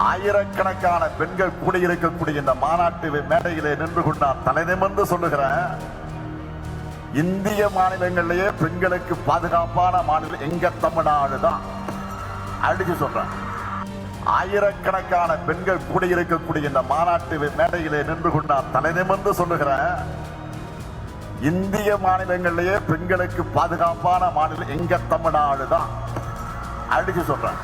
ஆயிரக்கணக்கான பெண்கள் கூடியிருக்கக்கூடிய இந்த மாநாட்டு மேடையிலே நின்று கொண்டு நான் தலைநிமிர்ந்து சொல்லுகிறேன், இந்திய மாநிலங்களிலேயே பெண்களுக்கு பாதுகாப்பான மாநிலம் எங்க தமிழ்நாடு தான். அடிச்சு சொல்றேன், ஆயிரக்கணக்கான பெண்கள் கூடியிருக்கக்கூடிய இந்த மாநாட்டு மேடையிலே நின்று கொண்டு நான் தலைநிமிர்ந்து சொல்லுகிறேன், இந்திய மாநிலங்களிலேயே பெண்களுக்கு பாதுகாப்பான மாநிலம் எங்க தமிழ்நாடு தான். அடிச்சு சொல்றேன்.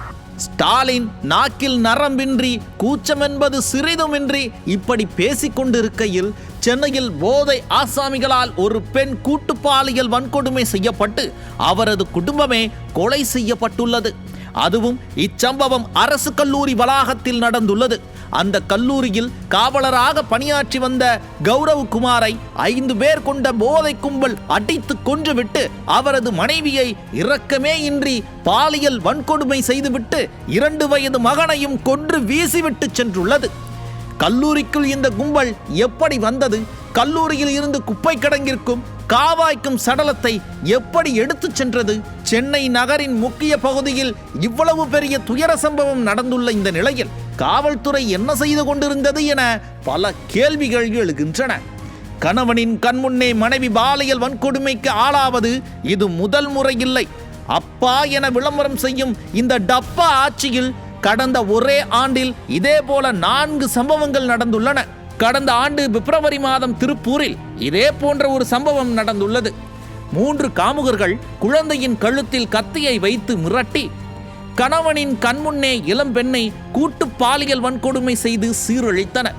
ஸ்டாலின் நாக்கில் நரம்பின்றி கூச்சம் என்பது சிறிதுமின்றி இப்படி பேசிக்கொண்டிருக்கையில் சென்னையில் போதை ஆசாமிகளால் ஒரு பெண் கூட்டு பாலியல் வன்கொடுமை செய்யப்பட்டு அவரது குடும்பமே கொலை செய்யப்பட்டுள்ளது. அதுவும் இச்சம்பவம் அரசு கல்லூரி வளாகத்தில் நடந்துள்ளது. அந்த கல்லூரியில் காவலராக பணியாற்றி வந்த கௌரவ் குமாரை 5 பேர் கொண்ட போதை கும்பல் அடித்து கொன்றுவிட்டு அவரது மனைவியை இரக்கமே இன்றி பாலியல் வன்கொடுமை செய்துவிட்டு 2 வயது மகனையும் கொன்று வீசிவிட்டு சென்றுள்ளது. கல்லூரிக்குள் இந்த கும்பல் எப்படி வந்தது? கல்லூரியில் இருந்து குப்பை கிடங்கிற்கும் காவாய்க்கும் சடலத்தை எப்படி எடுத்துச் சென்றது? சென்னை நகரின் முக்கிய பகுதியில் இவ்வளவு பெரிய துயர சம்பவம் நடந்துள்ள இந்த நிலையில் காவல்துறை என்ன செய்து கொண்டிருந்தது என பல கேள்விகள் எழுகின்றன. கணவனின் கண்முன்னே மனைவி பாலியல் வன்கொடுமைக்கு ஆளாவது இது முதல் முறை இல்லை. அப்பா என விளம்பரம் செய்யும் இந்த டப்பா ஆட்சியில் கடந்த ஒரே ஆண்டில் இதே போல 4 சம்பவங்கள் நடந்துள்ளன. கடந்த ஆண்டு பிப்ரவரி மாதம் திருப்பூரில் இதே போன்ற ஒரு சம்பவம் நடந்துள்ளது. 3 காமுகர்கள் குழந்தையின் கழுத்தில் கத்தியை வைத்து மிரட்டி கணவனின் கண்முன்னே இளம்பெண்ணை கூட்டு பாலியல் வன்கொடுமை செய்து சீரழித்தனர்.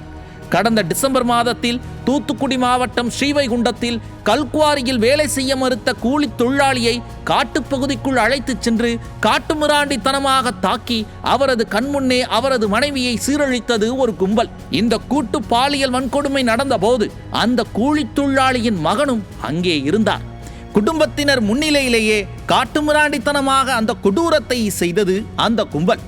கடந்த டிசம்பர் மாதத்தில் தூத்துக்குடி மாவட்டம் ஸ்ரீவைகுண்டத்தில் கல்குவாரியில் வேலை செய்ய மறுத்த கூலி தொழிலாளியை காட்டுப்பகுதிக்குள் அழைத்துச் சென்று காட்டுமிராண்டித்தனமாக தாக்கி அவரது கண்முன்னே அவரது மனைவியை சீரழித்தது ஒரு கும்பல். இந்த கூட்டு பாலியல் வன்கொடுமை நடந்த போது அந்த கூலி தொழிலாளியின் மகனும் அங்கே இருந்தார். குடும்பத்தினர் முன்னிலையிலேயே காட்டுமிராண்டித்தனமாக அந்த கொடூரத்தை செய்தது அந்த கும்பல்.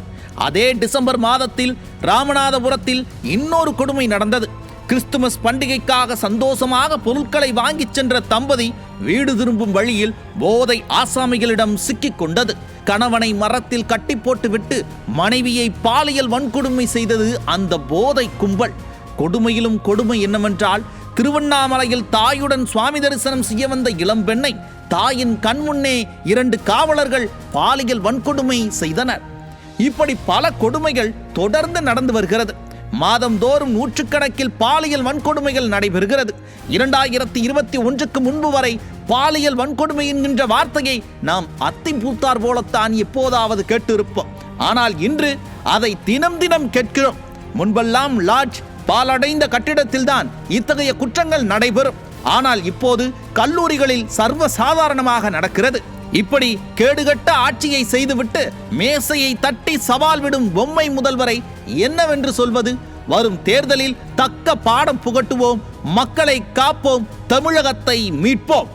அதே டிசம்பர் மாதத்தில் ராமநாதபுரத்தில் இன்னொரு கொடுமை நடந்தது. கிறிஸ்துமஸ் பண்டிகைக்காக சந்தோஷமாக பொருட்களை வாங்கிச் சென்ற தம்பதி வீடு திரும்பும் வழியில் போதை ஆசாமிகளிடம் சிக்கிக் கொண்டது. கணவனை மரத்தில் கட்டி போட்டுவிட்டு மனைவியை பாலியல் வன்கொடுமை செய்தது அந்த போதை கும்பல். கொடுமையிலும் கொடுமை என்னவென்றால், திருவண்ணாமலையில் தாயுடன் சுவாமி தரிசனம் செய்ய வந்த இளம்பெண்ணை தாயின் கண்முன்னே 2 காவலர்கள் பாலியல் வன்கொடுமை செய்தனர். இப்படி பல கொடுமைகள் தொடர்ந்து நடந்து வருகிறது. மாதந்தோறும் நூற்றுக்கணக்கில் பாலியல் வன்கொடுமைகள் நடைபெறுகிறது. 2021க்கு முன்பு வரை பாலியல் வன்கொடுமை என்கின்ற வார்த்தையை நாம் அத்தி பூத்தார் போலத்தான் எப்போதாவது கேட்டிருப்போம். ஆனால் இன்று அதை தினம் தினம் கேட்கிறோம். முன்பெல்லாம் லாட்ஜ், பாலடைந்த கட்டிடத்தில்தான் இத்தகைய குற்றங்கள் நடைபெறும். ஆனால் இப்போது கல்லூரிகளில் சர்வசாதாரணமாக நடக்கிறது. இப்படி கேடுகட்ட ஆட்சியை செய்துவிட்டு மேசையை தட்டி சவால் விடும் பொம்மை முதல்வரை என்னவென்று சொல்வது? வரும் தேர்தலில் தக்க பாடம் புகட்டுவோம், மக்களை காப்போம், தமிழகத்தை மீட்போம்.